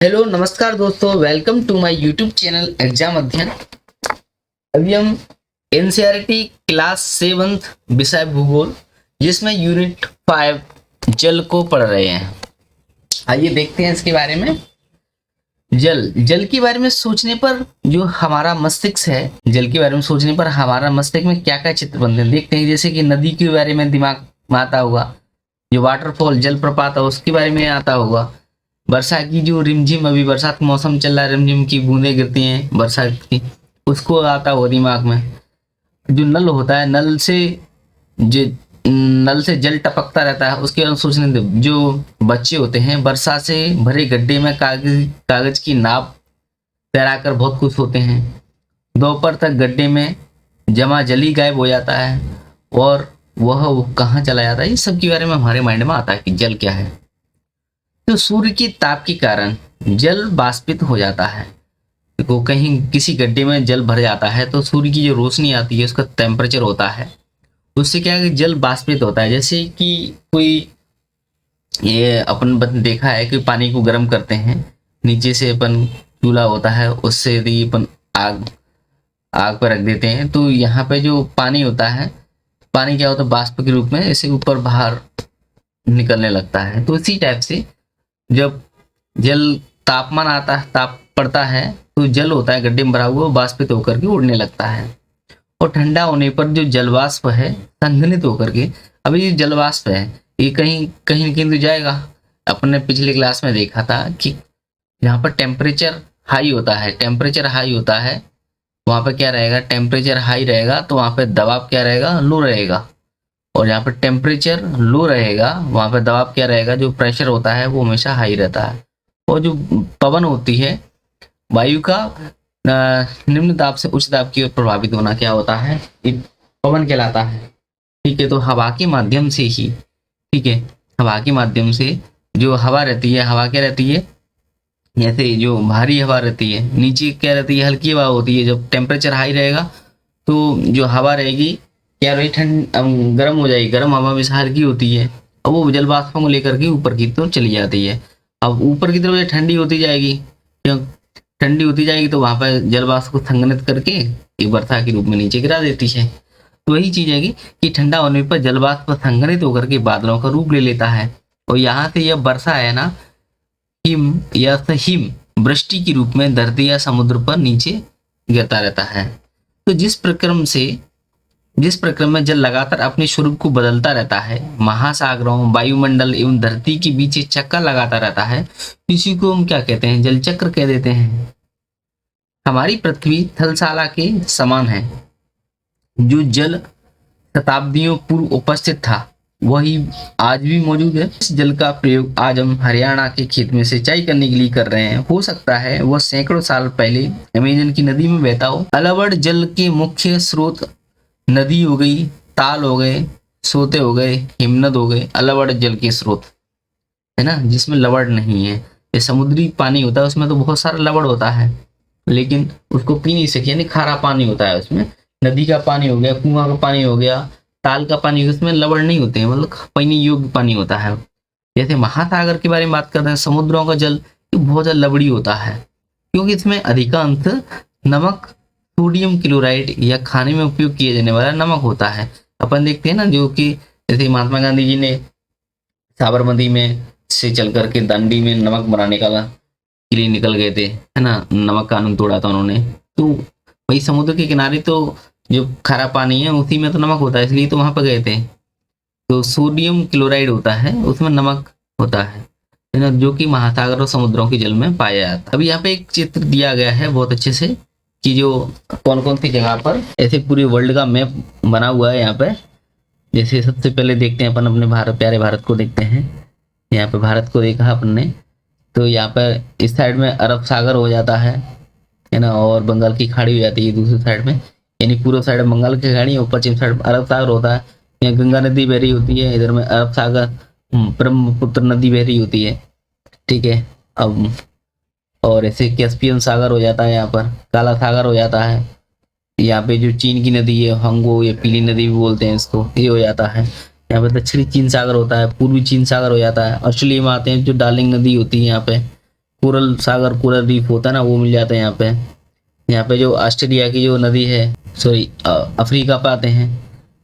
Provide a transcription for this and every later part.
Hello नमस्कार दोस्तों, welcome to my YouTube channel exam Adhyayan. अभी हम एनसीईआरटी क्लास 7 विषय भूगोल जिसमें यूनिट 5 जल को पढ़ रहे हैं। आइए देखते हैं इसके बारे में। जल के बारे में सोचने पर जो हमारा मस्तिष्क है, जल के बारे में सोचने पर हमारा मस्तिष्क में क्या क्या चित्र बनते हैं देखते हैं। जैसे कि नदी के बारे में दिमाग में आता होगा, जो वाटरफॉल जलप्रपात है उसके बारे में आता होगा। वर्षा की जो रिमझिम, अभी बरसात का मौसम चल रहा है, रिमझिम की बूंदें गिरती हैं बरसात की, उसको आता हो दिमाग में। जो नल होता है, नल से जल टपकता रहता है, उसके बारे में सोचने दो। जो बच्चे होते हैं वर्षा से भरे गड्ढे में कागज की नाव तैराकर बहुत खुश होते हैं। दोपहर तक गड्ढे में जमा जली गायब हो जाता है और वह कहाँ चला जाता है। ये सब के बारे में हमारे माइंड में आता है कि जल क्या है। तो सूर्य के ताप के कारण जल वाष्पित हो जाता है। देखो, कहीं किसी गड्ढे में जल भर जाता है तो सूर्य की जो रोशनी आती है, उसका टेम्परेचर होता है, उससे क्या है कि जल वाष्पित होता है। जैसे कि कोई, ये अपन देखा है कि पानी को गर्म करते हैं, नीचे से अपन चूल्हा होता है, उससे यदि अपन आग आग पर रख देते हैं तो यहाँ पे जो पानी होता है, पानी क्या होता है, वाष्प के रूप में ऐसे ऊपर बाहर निकलने लगता है। तो इसी टाइप से जब जल तापमान आता है, ताप पड़ता है, तो जल होता है गड्ढे में भरा हुआ, वाष्पित होकर के उड़ने लगता है। और ठंडा होने पर जो जलवाष्प है संघनित होकर के, अभी ये जलवाष्प है, ये कहीं कहीं न कहीं तो जाएगा। अपने पिछले क्लास में देखा था कि जहाँ पर टेम्परेचर हाई होता है, वहाँ पर क्या रहेगा, टेम्परेचर हाई रहेगा तो वहाँ पर दबाव क्या रहेगा, लो रहेगा। और यहाँ पर टेम्परेचर लो रहेगा, वहाँ पर दबाव क्या रहेगा, जो प्रेशर होता है वो हमेशा हाई रहता है। और जो पवन होती है, वायु का निम्न दाब से उच्च दाब की ओर प्रभावित होना क्या होता है, ये पवन कहलाता है। ठीक है, तो हवा के माध्यम से ही, ठीक है, हवा के माध्यम से जो हवा रहती है, हवा क्या रहती है, जैसे जो भारी हवा रहती है, नीचे क्या रहती है, हल्की हवा होती है। जब टेम्परेचर हाई रहेगा तो जो हवा रहेगी क्या रही, ठंड गर्म हो जाएगी, गर्म हवा में हल्की होती है, अब वो जल वाष्पों को लेकर के ऊपर की तरफ चली जाती है। अब ऊपर की तरफ ठंडी होती जाएगी, क्यों ठंडी होती जाएगी तो वहां पर जल वाष्प को संघनित करके एक वर्षा के रूप में नीचे गिरा देती है। तो वही चीज है कि ठंडा होने पर जल वाष्प संघनित होकर के बादलों का रूप ले लेता है। और यहाँ से यह वर्षा है ना, हिम या हिम वृष्टि के रूप में धरती या समुद्र पर नीचे गिरता रहता है। तो जिस प्रक्रम में जल लगातार अपने स्वरूप को बदलता रहता है, महासागरों, वायुमंडल एवं धरती के बीच एक चक्कर लगाता रहता है, इसी को हम क्या कहते हैं, जल चक्र कह देते हैं। हमारी पृथ्वी थलशाला के समान है। जो जल शताब्दियों पूर्व उपस्थित था वही आज भी मौजूद है। इस जल का प्रयोग आज हम हरियाणा के खेत में सिंचाई करने के लिए कर रहे हैं। हो सकता है वह सैकड़ों साल पहले अमेजन की नदी में बहता हो। अलवड़ जल के मुख्य स्रोत नदी हो गई, ताल हो गए, सोते हो गए, हिमनद हो गए, अलवड़ जल के स्रोत है ना, जिसमें लवड़ नहीं है। ये समुद्री पानी होता है, उसमें तो बहुत सारा लवड़ होता है, लेकिन उसको पी नहीं सके, यानी खारा पानी होता है उसमें। नदी का पानी हो गया, कुआं का पानी हो गया, ताल का पानी, उसमें लवड़ नहीं होते हैं, मतलब पीने योग्य पानी होता है। जैसे महासागर के बारे में बात करते हैं, समुद्रों का जल बहुत ज्यादा लवड़ी होता है, क्योंकि इसमें अधिकांश नमक, सोडियम क्लोराइड या खाने में उपयोग किए जाने वाला नमक होता है। अपन देखते हैं ना, जो कि जैसे महात्मा गांधी जी ने साबरमती में से चल करके दांडी में नमक बनाने का के लिए निकल गए थे, है ना, नमक कानून तोड़ा था उन्होंने। तो वही समुद्र के किनारे तो जो खारा पानी है उसी में तो नमक होता है, इसलिए तो वहां पर गए थे। तो सोडियम क्लोराइड होता है, उसमें नमक होता है ना, जो कि महासागर और समुद्रों के जल में पाया जाता है। अभी यहाँ पे एक चित्र दिया गया है बहुत अच्छे से कि जो कौन कौन सी जगह पर ऐसे पूरे वर्ल्ड का मैप बना हुआ है यहाँ पे। जैसे सबसे पहले देखते हैं अपन अपने भारत, प्यारे भारत को देखते हैं। यहाँ पे भारत को देखा अपन ने, तो यहाँ पर इस साइड में अरब सागर हो जाता है ना, और बंगाल की खाड़ी हो जाती है दूसरी साइड में, यानी पूर्व साइड में बंगाल की खाड़ी और पश्चिम साइड में अरब सागर होता है। यहाँ गंगा नदी बह रही होती है, इधर में अरब सागर, ब्रह्मपुत्र नदी बह रही होती है, ठीक है। अब और ऐसे कैस्पियन सागर हो जाता है, यहाँ पर काला सागर हो जाता है। यहाँ पे जो चीन की नदी है, हंगो या पीली नदी भी बोलते हैं इसको, ये हो जाता है। यहाँ पे दक्षिणी चीन सागर होता है, पूर्वी चीन सागर हो जाता है। ऑस्ट्रेलिया में आते हैं जो डार्लिंग नदी होती है यहाँ पे, कोरल सागर, कोरल रीफ होता है ना, वो मिल जाता है यहाँ पे। यहाँ पे जो ऑस्ट्रेलिया की जो नदी है, सॉरी अफ्रीका पे आते हैं।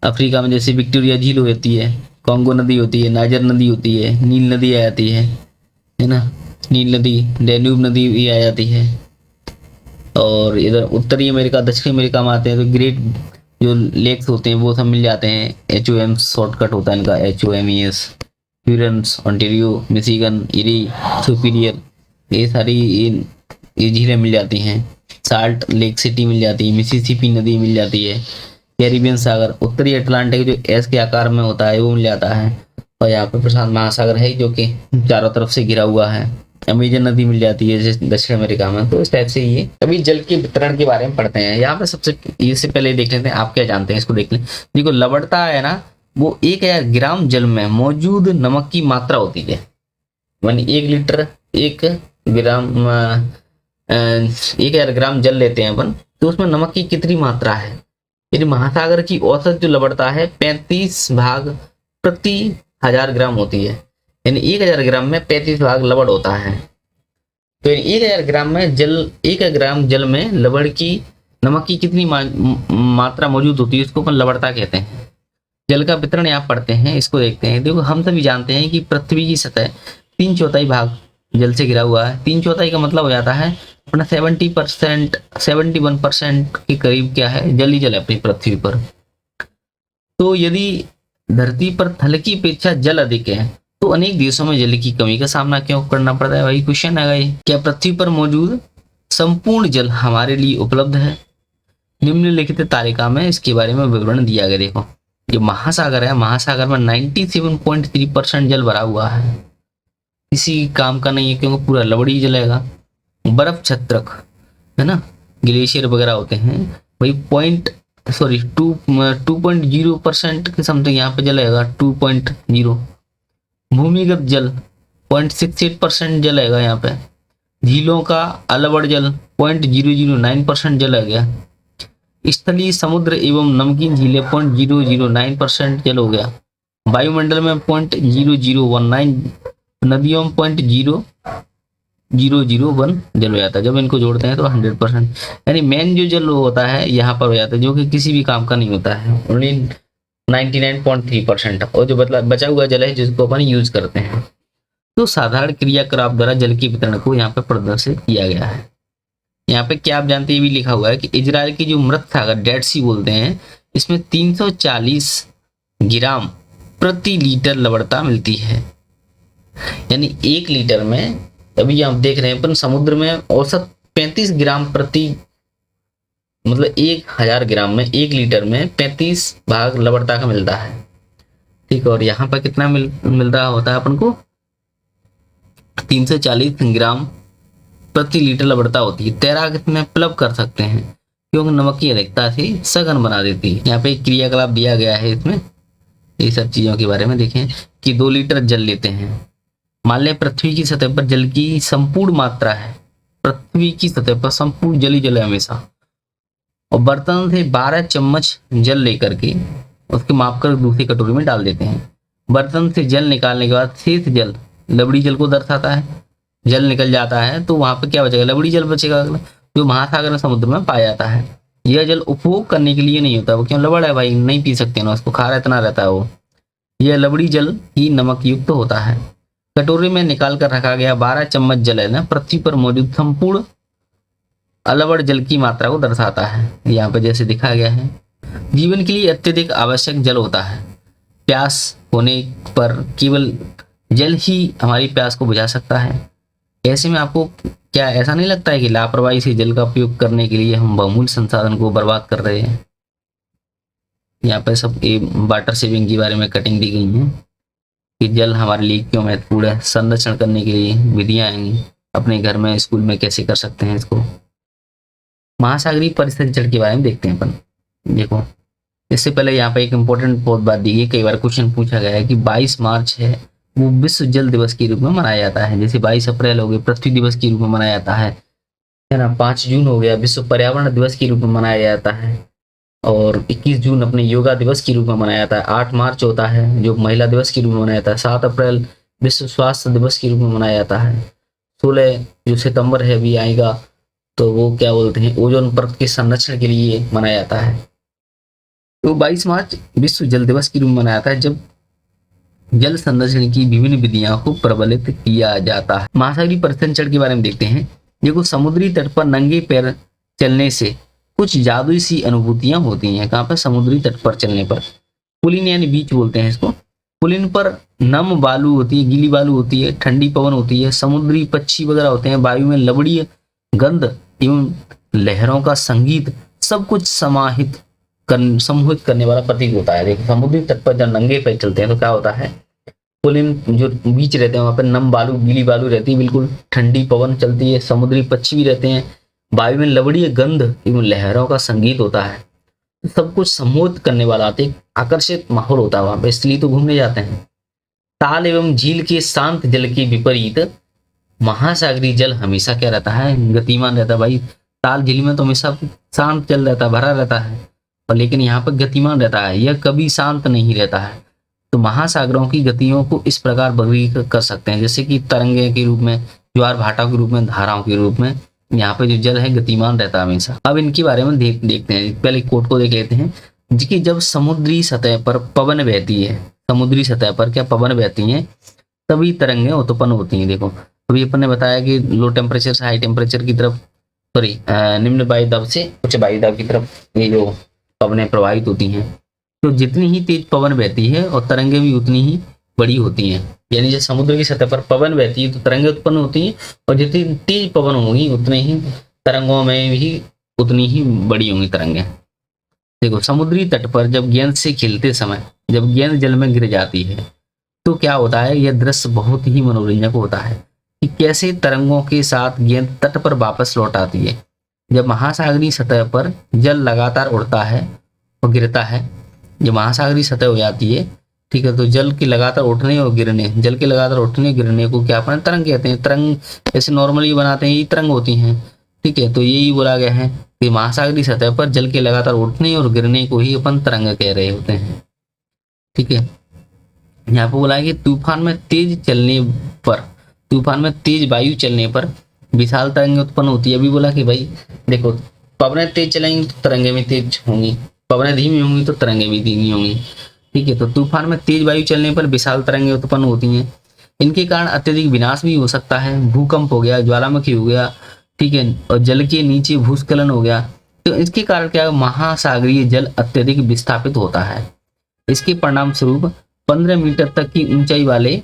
अफ्रीका में जैसे विक्टोरिया झील होती है, कॉन्गो नदी होती है, नाइजर नदी होती है, नील नदी आ जाती है ना, नील नदी, डैन्यूब नदी भी आ जाती है। और इधर उत्तरी अमेरिका, दक्षिणी अमेरिका में आते हैं तो ग्रेट जो लेक्स होते हैं वो सब मिल जाते हैं। HOM शॉर्टकट होता है इनका, HOMES, ह्यूरन्स, Ontario, Michigan, eri, superior, ये सारी ये झीलें मिल जाती हैं। साल्ट लेक सिटी मिल जाती है, मिसिसिपी नदी मिल जाती है, कैरिबियन सागर, उत्तरी अटलांटिक जो एस के आकार में होता है वो मिल जाता है। और यहाँ पे प्रशांत महासागर है जो कि चारों तरफ से घिरा हुआ है। अमेजन नदी मिल जाती है जैसे दक्षिण अमेरिका में। तो इस टाइप से ये अभी जल के वितरण के बारे में पढ़ते हैं। यहाँ पे सबसे इससे पहले देख लेते हैं आप क्या जानते हैं, इसको देख लें। देखो लवणता है ना, वो 1000 ग्राम जल में मौजूद नमक की मात्रा होती है। यानी 1 लीटर 1 ग्राम 1000 ग्राम जल लेते हैं अपन, तो उसमें नमक की कितनी मात्रा है। यदि महासागर की औसत जो लवणता है 35 भाग प्रति 1000 ग्राम होती है, यानी 1000 ग्राम में 35 भाग लवण होता है। तो 1000 ग्राम में जल, 1 ग्राम जल में लवण की नमक की कितनी मात्रा मौजूद होती है, इसको अपन लवणता कहते हैं। जल का वितरण यहाँ पढ़ते हैं, इसको देखते हैं। देखो हम सभी जानते हैं कि पृथ्वी की सतह 3/4 भाग जल से घिरा हुआ है। 3/4 का मतलब हो जाता है अपना 70%, 71% के करीब क्या है, जल ही जल है अपनी पृथ्वी पर। तो यदि धरती पर थल की अपेक्षा जल अधिक है तो अनेक देशों में जल की कमी का सामना क्यों करना पड़ता है। वही क्वेश्चन है ये। क्या पृथ्वी पर मौजूद संपूर्ण जल हमारे लिए उपलब्ध है। निम्नलिखित तालिका में इसके बारे में विवरण दिया गया। देखो जो महासागर है, महासागर में 97.3% जल भरा हुआ है, किसी काम का नहीं है क्योंकि पूरा लवड़ी जलेगा। बर्फ छत्रक है ना, ग्लेशियर वगैरह होते हैं, वही 2.0% के समथिंग यहाँ पे जलेगा, 2.0। भूमिगत जल 0.68% जलेगा यहाँ पे। झीलों का अलवड़ जल 0.009% जल गया। स्थलीय समुद्र एवं नमकीन झीलें 0.009% जल हो गया। वायुमंडल में 0.0019, नदियों में 0.0001 जल हो जाता है। जब इनको जोड़ते हैं तो 100%, यानी मेन जो जल होता है यहाँ पर हो जाता है, जो कि किसी भी काम का नहीं होता है, ओनली 99.3%। और जो बचा हुआ जल है जिसको अपन यूज करते हैं। तो साधारण क्रियाकलाप द्वारा जल के वितरण को यहाँ पे प्रदर्शित किया गया है। यहाँ पे क्या आप जानते हैं, ये भी लिखा हुआ है कि इजराइल की जो मृत सागर, डेड सी बोलते हैं, इसमें 340 ग्राम प्रति लीटर लवणता मिलती है। यानी 1 लीटर में, अभी आप देख रहे हैं अपन समुद्र में औसत 35 ग्राम प्रति, मतलब 1000 ग्राम में 1 लीटर में 35 भाग लवणता का मिलता है। ठीक, और यहाँ पर कितना मिल रहा होता है अपन को, 340 ग्राम प्रति लीटर लवणता होती है। तैराक इसमें प्लब कर सकते हैं क्योंकि नमक की अधिकता से सघन बना देती है। यहाँ पे एक क्रियाकलाप दिया गया है, इसमें ये सब चीजों के बारे में देखें कि 2 लीटर जल लेते हैं। मान लें पृथ्वी की सतह पर जल की संपूर्ण मात्रा है, पृथ्वी की सतह पर संपूर्ण जल ही जल है हमेशा, और बर्तन से 12 चम्मच जल लेकर के उसके मापकर दूसरी कटोरी में डाल देते हैं। बर्तन से जल निकालने के बाद शेष जल लवड़ी जल को दर्शाता है। जल निकल जाता है तो वहां पर क्या बचेगा, लवड़ी जल बचेगा, जो महासागर में समुद्र में पाया जाता है। यह जल उपभोग करने के लिए नहीं होता, वो क्यों, लवड़ है भाई, नहीं पी सकते ना उसको, खारा इतना रहता है वो। यह लवड़ी जल ही नमक युक्त होता है। कटोरे में निकाल कर रखा गया 12 चम्मच जल है ना, पृथ्वी पर मौजूद संपूर्ण अलवड़ जल की मात्रा को दर्शाता है। यहाँ पे जैसे दिखाया गया है। जीवन के लिए अत्यधिक आवश्यक जल होता है। प्यास होने पर केवल जल ही हमारी प्यास को बुझा सकता है। ऐसे में आपको क्या ऐसा नहीं लगता है कि लापरवाही से जल का उपयोग करने के लिए हम बहुमूल्य संसाधन को बर्बाद कर रहे हैं। यहाँ पर सब वाटर सेविंग के बारे में कटिंग दी गई है कि जल हमारे लिए क्यों महत्वपूर्ण है। संरक्षण करने के लिए विधियां आएंगी, अपने घर में, स्कूल में कैसे कर सकते हैं इसको। महासागरीय परिस्थिति जल के बारे में देखते हैं अपन। देखो इससे पहले यहाँ पे एक इम्पोर्टेंट बहुत बात दी गई, कई बार क्वेश्चन पूछा गया है कि 22 मार्च है वो विश्व जल दिवस के रूप में मनाया जाता है। जैसे 22 अप्रैल हो गए पृथ्वी दिवस के रूप में मनाया जाता है ना। 5 जून हो गया विश्व पर्यावरण दिवस के रूप में मनाया जाता है। और 21 जून अपने योगा दिवस के रूप में मनाया जाता है। 8 मार्च होता है जो महिला दिवस के रूप में मनाया जाता है। 7 अप्रैल विश्व स्वास्थ्य दिवस के रूप में मनाया जाता है। 16 जो सितंबर है अभी आएगा, तो वो क्या बोलते हैं ओजोन परत के संरक्षण के लिए मनाया जाता है। तो 22 मार्च विश्व जल दिवस के रूप में मनाया जाता है, जब जल संरक्षण की विभिन्न विधियों को प्रबलित किया जाता है। महासागरीय परिसंचरण के बारे में देखते हैं। देखो, समुद्री तट पर नंगे पैर चलने से कुछ जादुई सी अनुभूतियां होती हैं। कहाँ पर? समुद्री तट पर चलने पर। पुलिन यानी बीच बोलते हैं इसको। पुलिन पर नम बालू होती है, गीली बालू होती है, ठंडी पवन होती है, समुद्री पक्षी वगैरह होते हैं, वायु में लवणीय गंध एवं लहरों का संगीत सब कुछ सम्मोहित करने वाला प्रतीक होता है। देखो, समुद्री तट पर जब नंगे पैर चलते हैं तो क्या होता है, पुलिन जो बीच रहते हैं वहां पर नम बालू गीली बालू रहती है, बिल्कुल ठंडी पवन चलती है, समुद्री पक्षी भी रहते हैं, वायु में लवणीय गंध एवं लहरों का संगीत होता है। सब कुछ सम्मोहित करने वाला एक आकर्षित माहौल होता है वहां पे, इसलिए तो घूमने जाते हैं। ताल एवं झील के शांत जल के विपरीत महासागरीय जल हमेशा क्या रहता है, गतिमान रहता है। भाई ताल झील में तो हमेशा शांत जल रहता है, भरा रहता है, और लेकिन यहाँ पर गतिमान रहता है, यह कभी शांत नहीं रहता है। तो महासागरों की गतियों को इस प्रकार वर्गीकृत कर सकते हैं, जैसे कि तरंगे के रूप में, ज्वार भाटा के रूप में, धाराओं के रूप में। यहाँ पे जो जल है गतिमान रहता है हमेशा। अब इनके बारे में देखते हैं। पहले कोट को देख लेते हैं कि जब समुद्री सतह पर पवन बहती है, समुद्री सतह पर क्या पवन बहती है, तभी तरंगें उत्पन्न होती हैं। देखो, अभी अपन ने बताया कि लो टेम्परेचर से हाई टेम्परेचर की तरफ, सॉरी निम्न वायुदाब से उच्च वायुदाब की तरफ ये जो पवनें प्रवाहित होती हैं, तो जितनी ही तेज पवन बहती है और तरंगे भी उतनी ही बड़ी होती हैं। यानी जब समुद्र की सतह पर पवन बहती है तो तरंगे उत्पन्न होती हैं, और जितनी तेज पवन होगी उतने ही तरंगों में भी उतनी ही बड़ी होंगी तरंगे। देखो, समुद्री तट पर जब गेंद से खेलते समय जब गेंद जल में गिर जाती है तो क्या होता है, यह दृश्य बहुत ही मनोरंजक होता है कि कैसे तरंगों के साथ गेंद तट पर वापस लौट आती है। जब महासागरीय सतह पर जल लगातार उड़ता है और गिरता है, जब महासागरीय सतह हो जाती है, ठीक है, तो जल के लगातार उठने और गिरने, जल के लगातार उठने गिरने को क्या अपन तरंग कहते हैं। तरंग जैसे नॉर्मली बनाते हैं, ये तरंग होती हैं, ठीक है। तो यही बोला गया है कि महासागरीय सतह पर जल के लगातार उठने और गिरने को ही अपन तरंग कह रहे होते हैं, ठीक है। यहाँ पे बोला है कि तूफान में तेज वायु चलने पर विशाल तरंगे उत्पन्न होती है। अभी बोला कि भाई देखो, पवनें तेज चलेंगी तो तरंगे भी तेज होंगी, पवनें धीमी होंगी तो तरंगे भी धीमी होंगी, ठीक है। तो तूफान में तेज वायु चलने पर विशाल तरंगे उत्पन्न होती हैं। इनके कारण अत्यधिक विनाश भी हो सकता है, भूकंप हो गया, ज्वालामुखी हो गया, ठीक है, और जल के नीचे भूस्खलन हो गया। तो इसके कारण क्या, महासागरीय जल अत्यधिक विस्थापित होता है। इसके परिणाम स्वरूप 15 मीटर तक की ऊंचाई वाले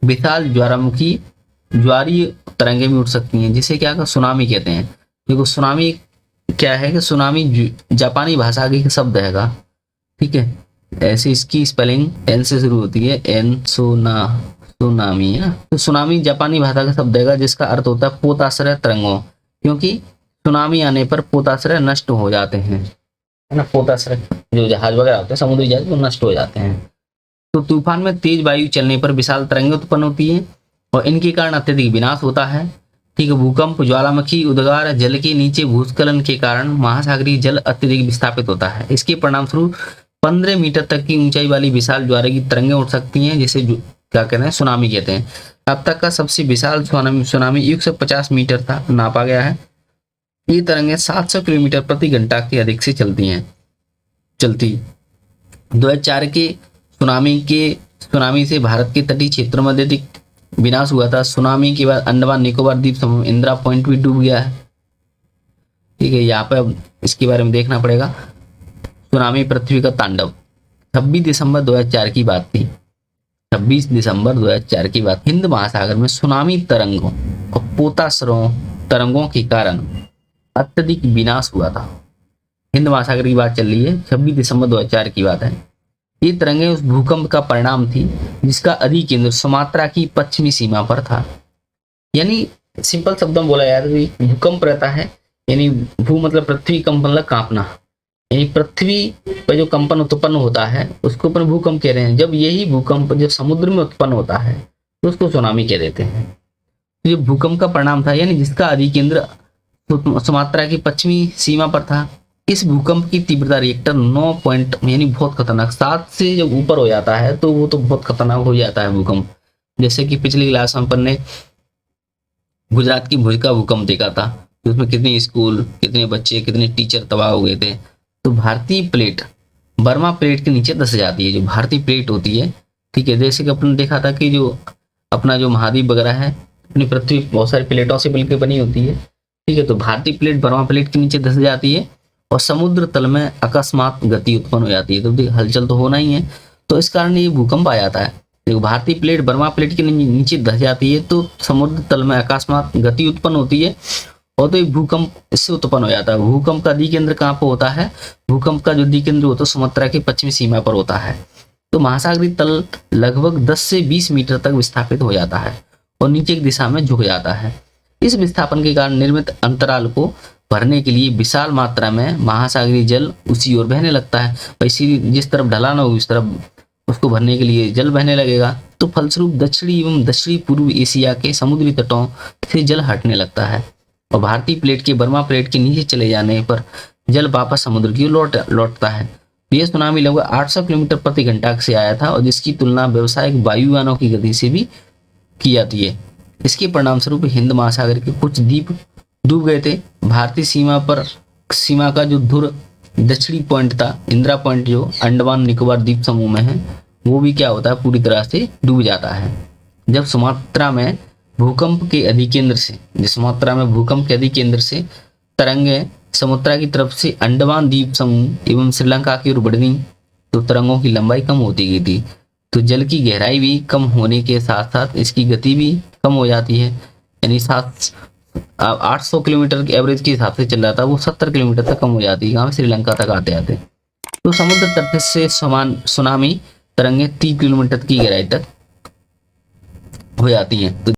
विशाल ज्वारीय तरंगे भी उठ सकती हैं, जिसे क्या सुनामी कहते हैं। देखो, सुनामी क्या है कि सुनामी जापानी भाषा का शब्द है, ठीक है। ऐसे इसकी स्पेलिंग एन से शुरू होती है, एन सुनामी है। तो सुनामी जापानी भाषा का शब्द है जिसका अर्थ होता है पोताश्रय तरंगों, क्योंकि सुनामी आने पर पोताश्रय नष्ट हो जाते हैं, है ना। पोताश्रय जो जहाज वगैरह होते हैं, समुद्री जहाज, वो नष्ट हो जाते हैं। तो तूफान में तेज वायु चलने पर विशाल तरंगे उत्पन्न होती है और इनके कारण अत्यधिक विनाश होता है, ठीक है। भूकंप, ज्वालामुखी, उद्गार, जल के नीचे भूस्खलन के कारण महासागरीय जल अत्यधिक विस्थापित होता है। इसके परिणाम स्वरूप 15 मीटर तक की ऊंचाई वाली विशाल ज्वार की तरंगें उठ सकती हैं, जिसे क्या कहते हैं, सुनामी कहते हैं। अब तक का सबसे विशाल सुनामी 150 मीटर था, नापा गया है। ये तरंगें 700 किलोमीटर प्रति घंटा के अधिक से चलती 2004 के सुनामी से भारत के तटीय क्षेत्रों में अधिक विनाश हुआ था। सुनामी के बाद अंडमान निकोबार द्वीप समूह, इंदिरा पॉइंट भी डूब गया है, ठीक है। यहाँ पे अब इसके बारे में देखना पड़ेगा। सुनामी पृथ्वी का तांडव 26 दिसंबर 2004 की बात थी, 26 दिसंबर 2004 की बात। हिंद महासागर में सुनामी तरंगों और पोताश्रय तरंगों के कारण अत्यधिक विनाश हुआ था। हिंद महासागर की बात चल रही है, 26 दिसंबर 2004 की बात है। ये तरंगें उस भूकंप का परिणाम थी जिसका अधिकेंद्र सुमात्रा की पश्चिमी सीमा पर था। यानी सिंपल शब्दों में बोला यार, भूकंप रहता है, यानी भू मतलब पृथ्वी, कंप मतलब कांपना, यानी पृथ्वी पर जो कंपन उत्पन्न होता है उसको अपन भूकंप कह रहे हैं। जब यही भूकंप जब समुद्र में उत्पन्न होता है तो उसको सुनामी कह देते हैं। तो ये भूकंप का परिणाम था, यानी जिसका अधिकेंद्र सुमात्रा की पश्चिमी सीमा पर था। इस भूकंप की तीव्रता रिएक्टर 9 पॉइंट, यानी बहुत खतरनाक, 7 से जब ऊपर हो जाता है तो वो तो बहुत खतरनाक हो जाता है भूकंप। जैसे कि पिछली क्लास में अपन ने गुजरात की भुज का भूकंप देखा था, तो उसमें कितने स्कूल, कितने बच्चे, कितने टीचर तबाह हो गए थे। तो भारतीय प्लेट बर्मा प्लेट के नीचे दस जाती है। जो भारतीय प्लेट होती है, ठीक है, जैसे कि अपन ने देखा था कि जो अपना जो महाद्वीप वगैरह है, अपनी पृथ्वी बहुत सारी प्लेटों से मिलकर बनी होती है, ठीक है। तो भारतीय प्लेट बर्मा प्लेट के नीचे धंस जाती है और समुद्र तल में अकस्मात गति उत्पन्न हो जाती है। तो हलचल तो होना ही है, तो इस कारण ये भूकंप आ जाता है। देखो, भारतीय प्लेट बर्मा प्लेट के नीचे धंस जाती है तो समुद्र तल में अकस्मात गति उत्पन्न होती है और तो एक भूकंप इससे उत्पन्न हो जाता है। भूकंप का अधिकेंद्र कहाँ पर होता है? भूकंप का जो अधिकेंद्र होता है सुमात्रा की पश्चिमी सीमा पर होता है। तो महासागरीय तल लगभग 10 से 20 मीटर तक विस्थापित हो जाता है और नीचे की दिशा में झुक जाता है। इस विस्थापन के कारण निर्मित अंतराल को भरने के लिए विशाल मात्रा में महासागरीय जल उसी ओर बहने लगता है। वैसे जिस तरफ ढलान होगी उस तरफ उसको भरने के लिए जल बहने लगेगा। तो फलस्वरूप दक्षिणी एवं दक्षिणी पूर्व एशिया के समुद्री तटों से जल हटने लगता है और भारतीय प्लेट के बर्मा प्लेट के नीचे चले जाने पर जल वापस समुद्र की ओर लौटता है। यह सुनामी लगभग 800 किलोमीटर प्रति घंटा से आया था और जिसकी तुलना व्यावसायिक वायुयानों की गति से भी की जाती है। इसके परिणाम स्वरूप हिंद महासागर के कुछ द्वीप डूब गए थे। भारतीय सीमा का जो धुर दक्षिणी पॉइंट था, इंदिरा पॉइंट, जो अंडमान निकोबार द्वीप समूह में है, वो भी क्या होता है, पूरी तरह से डूब जाता है। जब सुमात्रा में भूकंप के अधिकेंद्र से तरंगें समुद्र की तरफ से अंडमान द्वीप समूह एवं श्रीलंका की ओर बढ़ गई तो तरंगों की लंबाई कम होती गई थी। तो जल की गहराई भी कम होने के साथ साथ इसकी गति भी कम हो जाती है। यानी 800 किलोमीटर के एवरेज के हिसाब से चल रहा था, वो 70 किलोमीटर तक कम हो जाती है, कहाँ श्रीलंका तक आते आते। तो समुद्र तट से सुनामी तरंगें 30 किलोमीटर की गहराई तक हो जाती हैं। तो